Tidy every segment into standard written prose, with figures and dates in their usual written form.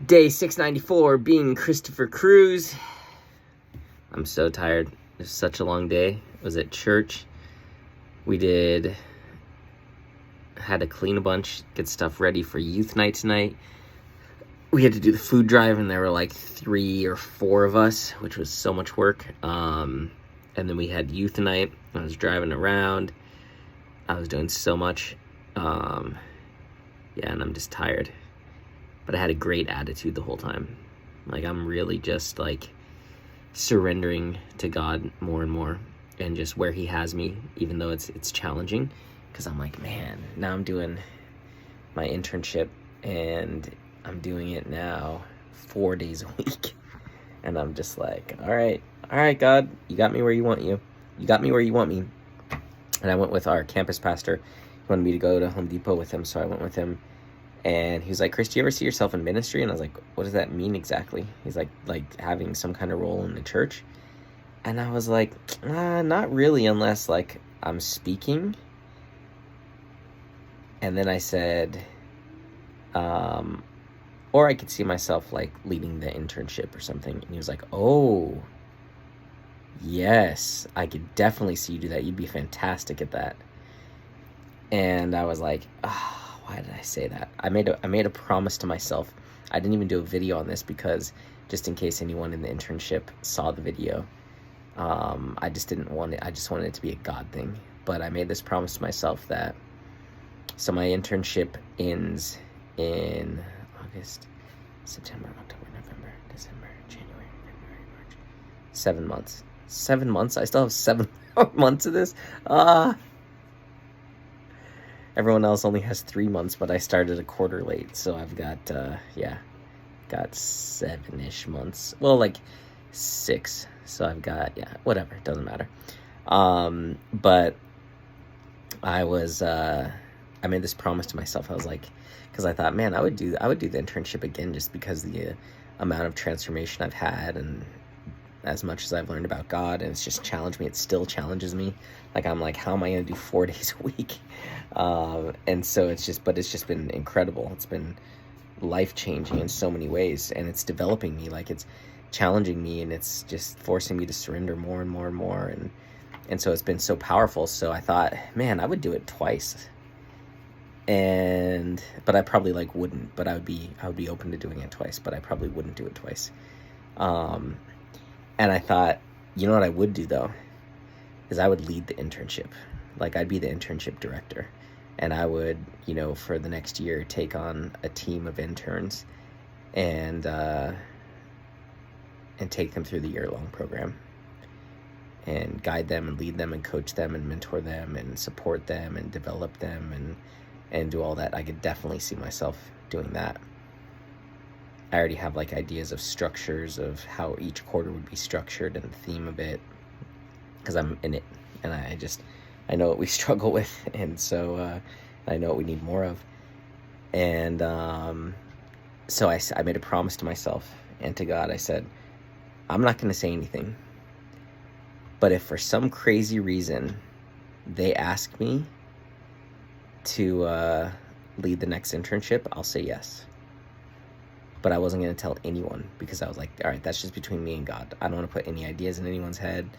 Day 694, being Christopher Cruz. I'm so tired. It was such a long day. I was at church. Had to clean a bunch, get stuff ready for youth night tonight. We had to do the food drive, and there were like 3 or 4 of us, which was so much work. And then we had youth night. I was driving around. I was doing so much. And I'm just tired. But I had a great attitude the whole time. Like, I'm really just like surrendering to God more and more, and just where he has me, even though it's challenging, because I'm like, man, now I'm doing my internship, and I'm doing it now 4 days a week. And I'm just like, all right, God, you got me where you want you. You got me where you want me. And I went with our campus pastor. He wanted me to go to Home Depot with him, so I went with him. And he was like, Chris, do you ever see yourself in ministry? And I was like, what does that mean exactly? He's like having some kind of role in the church. And I was like, not really, unless like I'm speaking. And then I said, or I could see myself like leading the internship or something. And he was like, oh, yes, I could definitely see you do that. You'd be fantastic at that. And I was like, why did I say that? I made a promise to myself. I didn't even do a video on this because just in case anyone in the internship saw the video, I just didn't want it. I just wanted it to be a God thing. But I made this promise to myself that, so my internship ends in August, September, October, November, December, January, February, March. 7 months. 7 months? I still have 7 months of this? Everyone else only has 3 months, but I started a quarter late, so I've got, got 7-ish months. Well, like 6, so I've got, whatever, doesn't matter. But I made this promise to myself. I was like, because I thought, man, I would do the internship again, just because the amount of transformation I've had, and as much as I've learned about God, and it's just challenged me. It still challenges me. Like, I'm like, how am I going to do 4 days a week? And so it's just been incredible. It's been life-changing in so many ways, and it's developing me. Like, it's challenging me, and it's just forcing me to surrender more and more and more. And so it's been so powerful. So I thought, man, I would do it twice. But I probably wouldn't, but I would be open to doing it twice, but I probably wouldn't do it twice. And I thought, you know what I would do, though, is I would lead the internship. Like, I'd be the internship director. And I would, for the next year, take on a team of interns and take them through the year-long program and guide them and lead them and coach them and mentor them and support them and develop them and do all that. I could definitely see myself doing that. I already have ideas of structures of how each quarter would be structured and the theme of it, because I'm in it, and I know what we struggle with, and so I know what we need more of. And so I made a promise to myself and to God. I said, I'm not going to say anything, but if for some crazy reason they ask me to lead the next internship, I'll say yes. But I wasn't going to tell anyone, because I was like, all right, that's just between me and God. I don't want to put any ideas in anyone's head.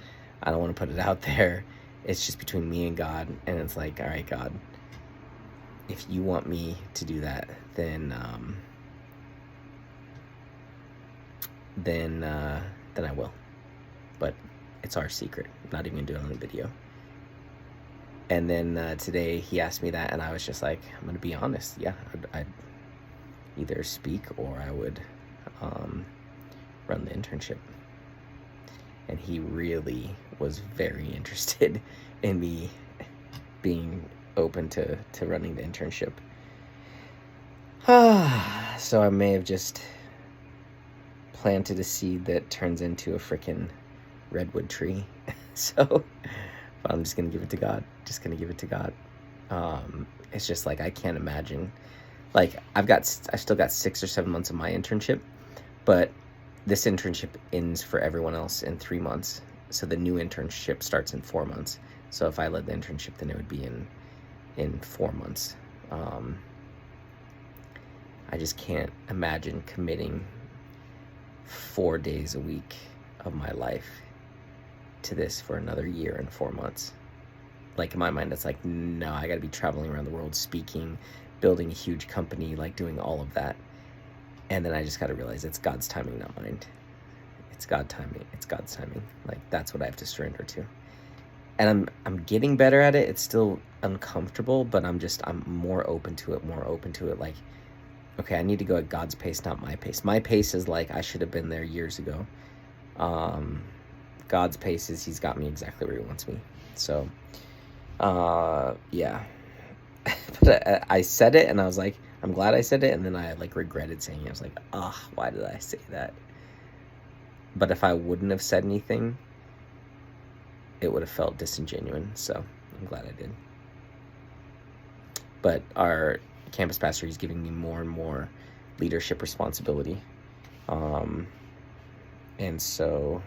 I don't want to put it out there. It's just between me and God. And it's like, all right, God, if you want me to do that, then I will. But it's our secret. I'm not even going to do it on the video. And then today he asked me that, and I was just like, I'm going to be honest. Yeah, I'd either speak or I would run the internship. And he really was very interested in me being open to running the internship. So I may have just planted a seed that turns into a freaking redwood tree. So I'm just going to give it to God. It's just like, I can't imagine. Like, I've still got 6 or 7 months of my internship, but this internship ends for everyone else in 3 months. So the new internship starts in 4 months. So if I led the internship, then it would be in 4 months. I just can't imagine committing 4 days a week of my life to this for another year and 4 months. Like, in my mind, it's like, no, I gotta be traveling around the world, speaking, building a huge company, like doing all of that. And then I just gotta realize it's God's timing, not mine. It's God's timing. Like, that's what I have to surrender to. And I'm getting better at it. It's still uncomfortable, but I'm more open to it. Like, okay, I need to go at God's pace, not my pace. My pace is like, I should have been there years ago. God's pace is he's got me exactly where he wants me. So, yeah. But I said it and I was like, I'm glad I said it. And then I like regretted saying it. I was like, why did I say that? But if I wouldn't have said anything, it would have felt disingenuous. So I'm glad I did. But our campus pastor, he's giving me more and more leadership responsibility. And so,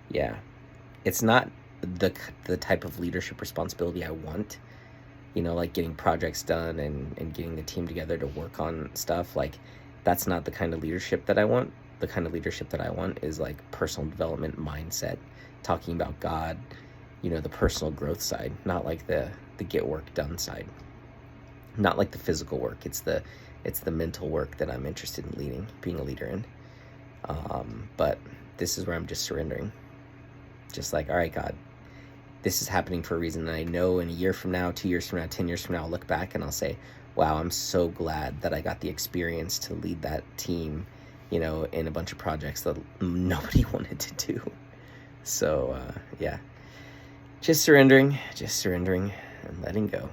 yeah, it's not the type of leadership responsibility I want, like getting projects done and getting the team together to work on stuff. Like, that's not the kind of leadership that I want. The kind of leadership that I want is like personal development mindset, talking about God, the personal growth side, not like the get work done side, not like the physical work. It's the mental work that I'm interested in being a leader in. But this is where I'm just surrendering. Just like, all right, God, this is happening for a reason. And I know in a year from now, 2 years from now, 10 years from now, I'll look back and I'll say, wow, I'm so glad that I got the experience to lead that team, in a bunch of projects that nobody wanted to do. So, yeah, just surrendering and letting go.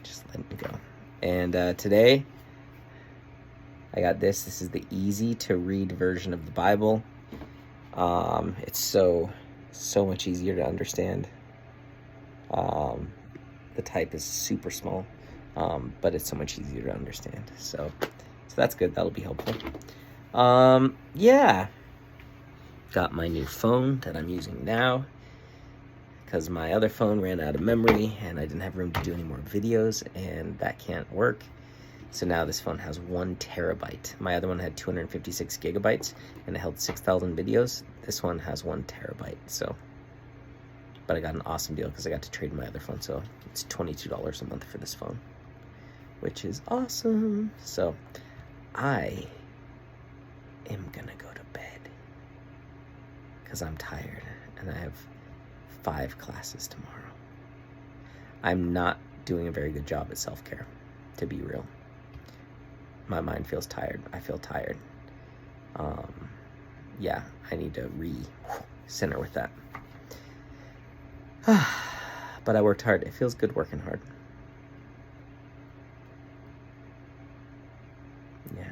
Just letting go. And today, I got this. This is the easy to read version of the Bible. It's so much easier to understand. The type is super small, but it's so much easier to understand. So that's good. That'll be helpful. Yeah. Got my new phone that I'm using now because my other phone ran out of memory and I didn't have room to do any more videos, and that can't work. So now this phone has 1 terabyte. My other one had 256 gigabytes and it held 6,000 videos. This one has 1 terabyte. So, but I got an awesome deal because I got to trade my other phone. So it's $22 a month for this phone, which is awesome. So I am gonna go to bed because I'm tired and I have 5 classes tomorrow. I'm not doing a very good job at self-care, to be real. My mind feels tired. I feel tired. Yeah, I need to center with that. But I worked hard. It feels good working hard. Yeah.